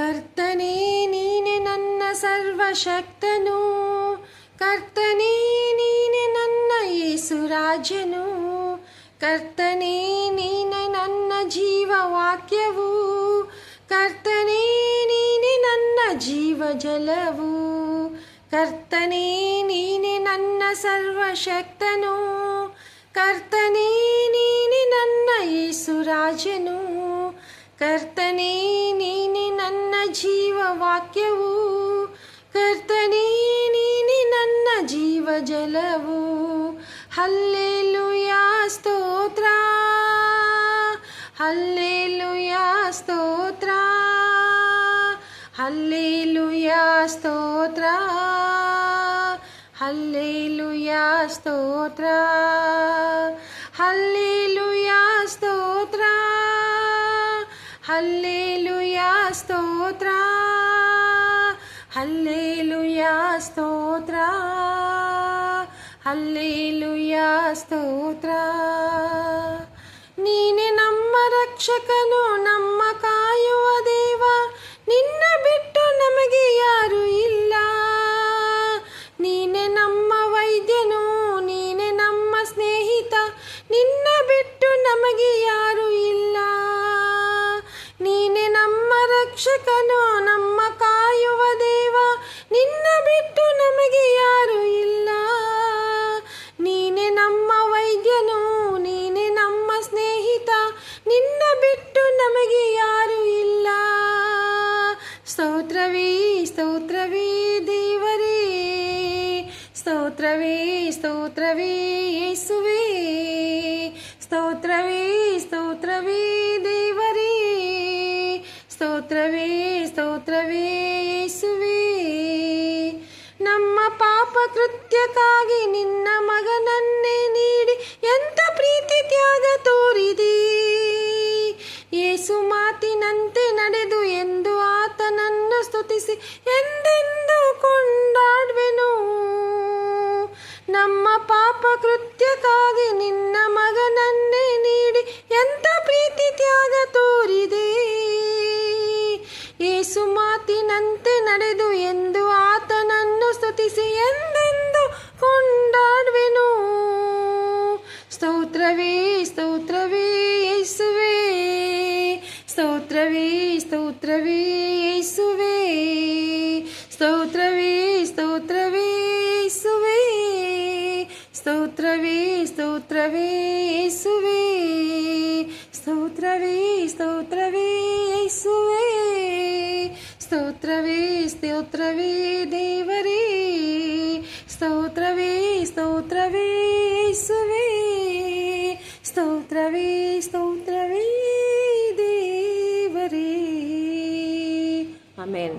ಕರ್ತನೇ ನೀನೆ ನನ್ನ ಸರ್ವಶಕ್ತನು, ಕರ್ತನೇ ನೀನೆ ನನ್ನ ಯೇಸುರಾಜನು, ಕರ್ತನೇ ನೀನೆ ನನ್ನ ಜೀವವಾಕ್ಯವು, ಕರ್ತನೇ ನೀನೆ ನನ್ನ ಜೀವಜಲವು, ಕರ್ತನೇ ನೀನೆ ನನ್ನ ಸರ್ವಶಕ್ತನು, ಕರ್ತನೇ ನೀನೆ ನನ್ನ ಯೇಸುರಾಜನು, ಕರ್ತನೇ ನೀನೆ ನನ್ನ ಜೀವವಾಕ್ಯವು, ಕರ್ತನೇ ನೀನೆ ನನ್ನ ಜೀವಜಲವು. ಹಲ್ಲೆಲೂಯಾ ಸ್ತೋತ್ರ, ಹಲ್ಲೆಲೂಯಾ ಸ್ತೋತ್ರ, ಹಲ್ಲೆಲೂಯಾ ಸ್ತೋತ್ರ, ಹಲ್ಲೆಲೂಯಾ ಸ್ತೋತ್ರ, ಹಲ್ಲೆಲೂಯಾ ಸ್ತೋತ್ರ, ಹಲ್ಲೆಲೂಯಾ ಸ್ತೋತ್ರ, ಹಲ್ಲೆಲೂಯಾ ಸ್ತೋತ್ರ, ಹಲ್ಲೆಲೂಯಾ ಸ್ತೋತ್ರ. ನೀನೆ ನಮ್ಮ ರಕ್ಷಕನು, ನಮ್ಮ ಕಾಯುವ ದೇವ, ನಿನ್ನ ಬಿಟ್ಟು ನಮಗೆ ಯಾರು ಇಲ್ಲ. ನೀನೆ ನಮ್ಮ ವೈದ್ಯನು, ನೀನೆ ನಮ್ಮ ಸ್ನೇಹಿತ, ನಿನ್ನ ಬಿಟ್ಟು ನಮಗೆ ಯಾರು ಇಲ್ಲ. ನೀನೆ ನಮ್ಮ ರಕ್ಷಕನು, ನಮ್ಮ ಕಾಯುವ ದೇವ, ನಿನ್ನ ಬಿಟ್ಟು ನಮಗೆ ಯಾರು ಇಲ್ಲ. ನೀನೆ ನಮ್ಮ ವೈದ್ಯನು, ನೀನೆ ನಮ್ಮ ಸ್ನೇಹಿತ, ನಿನ್ನ ಬಿಟ್ಟು ನಮಗೆ ಯಾರು ಇಲ್ಲ. ಸ್ತೋತ್ರವೇ ಸ್ತೋತ್ರವೇ ದೇವರೇ, ಸ್ತೋತ್ರವೇ ಸ್ತೋತ್ರವೇ ಯೇಸುವೇ, ಸ್ತೋತ್ರವೇ ಸ್ತೋತ್ರವೇ ದೇವರೇ, ಸ್ತೋತ್ರವೇ ಸ್ತೋತ್ರವೇ ಯೇಸುವೇ. ನಮ್ಮ ಪಾಪ ಕೃತ್ಯಕ್ಕಾಗಿ ನಿನ್ನ ಮಗನನ್ನೇ ನೀಡಿ ಎಂಥ ಪ್ರೀತಿ ತ್ಯಾಗ ತೋರಿದೆ. ಯೇಸು ಮಾತಿನಂತೆ ನಡೆದು ಎಂದು ಆತನನ್ನು ಸ್ತುತಿಸಿ ಎಂದೆಂದು ಕೊಂಡಾಡುವೆನು. ನಮ್ಮ ಪಾಪ ಕೃತ್ಯಕ್ಕಾಗಿ ನಿನ್ನ ಮಗನನ್ನೇ ನೀಡಿ ಎಂಥ ಪ್ರೀತಿ ತ್ಯಾಗ ತೋರಿದೆ. ಯೇಸು ಮಾತಿನಂತೆ ನಡೆದು ಎಂದು ಆತನನ್ನು ಸ್ತುತಿಸಿ ಎಂದೆಂದು ಕೊಂಡಾಡುವೆನು. ಸ್ತೋತ್ರವೇ ಸ್ತೋತ್ರವೇ ಯೇಸುವೇ, ಸ್ತೋತ್ರವೇ ಸ್ತೋತ್ರವೇ ಯೇಸುವೇ, ಸ್ತೋತ್ರವೇ ಸ್ತೋತ್ರವೇ ಯೇಸುವೇ, ಸ್ತೋತ್ರವೇ ಸ್ತೋತ್ರವೇ ಯೇಸುವೇ, ಸ್ತೋತ್ರವೇ ಸ್ತೋತ್ರವೇ ಯೇಸುವೇ, ಸ್ತೋತ್ರವೇ ಸ್ತೋತ್ರವೇ ದೇವರೇ, ಸ್ತೋತ್ರವೇ ಸ್ತೋತ್ರವೇ ಯೇಸುವೇ, ಸ್ತೋತ್ರವೇ ಸ್ತೋತ್ರವೇ ದೇವರೇ. ಆಮೆನ್.